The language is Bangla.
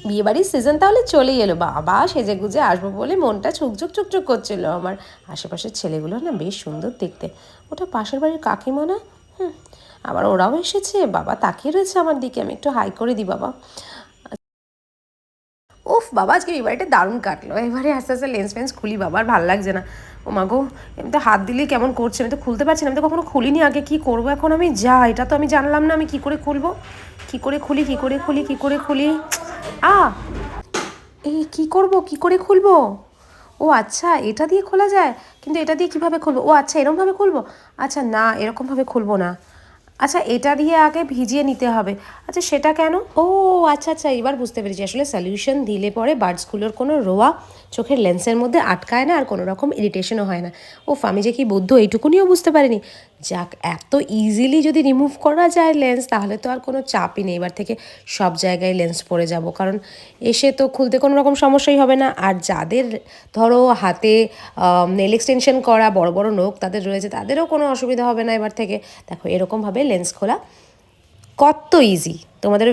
বিয়েবাড়ির সিজন তাহলে চলেই এলো, বাবা সেজে গুজে আসবো বলে মনটা ছুকছুক ছুকছুক করছিল আমার। আশেপাশের ছেলেগুলো না বেশ সুন্দর দেখতে। ওটা পাশের বাড়ির কাকিমা না? আবার ওরাও এসেছে, বাবা তাকিয়ে রয়েছে আমার দিকে, আমি একটু হাই করে দিই বাবা। উফ বাবা, আজকে এই বাড়িটা দারুণ কাটলো। এবারে আস্তে আস্তে লেন্স ফেন্স খুলি, বাবা আর ভালো লাগছে না। ও মা গো, আমি তো হাত দিলেই কেমন করছে, আমি তো খুলতে পারছি না, আমি তো কখনো খুলিনি আগে। কি করবো এখন আমি? যা, এটা তো আমি জানলাম না আমি কি করে খুলবো, কি করে খুলি, কি করে খুলি, কি করে খুলি। আ এই কি করব, কি করে খুলবো? ও আচ্ছা, এটা দিয়ে খোলা যায়। কিন্তু এটা দিয়ে কিভাবে খুলবো? ও আচ্ছা, এরকমভাবে খুলবো। আচ্ছা না, এরকমভাবে খুলবো না। আচ্ছা, এটা দিয়ে আগে ভিজিয়ে নিতে হবে। আচ্ছা সেটা কেন? ও আচ্ছা আচ্ছা, এবার বুঝতে পেরেছি। আসলে সলিউশন দিলে পরে বার্ডসগুলোর কোনো রোয়া চোখের লেন্সের মধ্যে আটকায় না, আর কোনো রকম ইরিটেশনও হয় না। ওফ, আমি যে কি বুদ্ধ, এইটুকুনিও বুঝতে পারিনি। যাক, এত ইজিলি যদি রিমুভ করা যায় লেন্স, তাহলে তো আর কোনো চাপই নেই। এবার থেকে সব জায়গায় লেন্স পরে যাব, কারণ এসে তো খুলতে কোনো রকম সমস্যাই হবে না। আর যাদের ধরো হাতে নেল এক্সটেনশন করা, বড় বড় নখ তাদের রয়েছে, তাদেরও কোনো অসুবিধা হবে না এবার থেকে। দেখো এরকমভাবে লেন্স খোলা কত ইজি, তোমাদেরও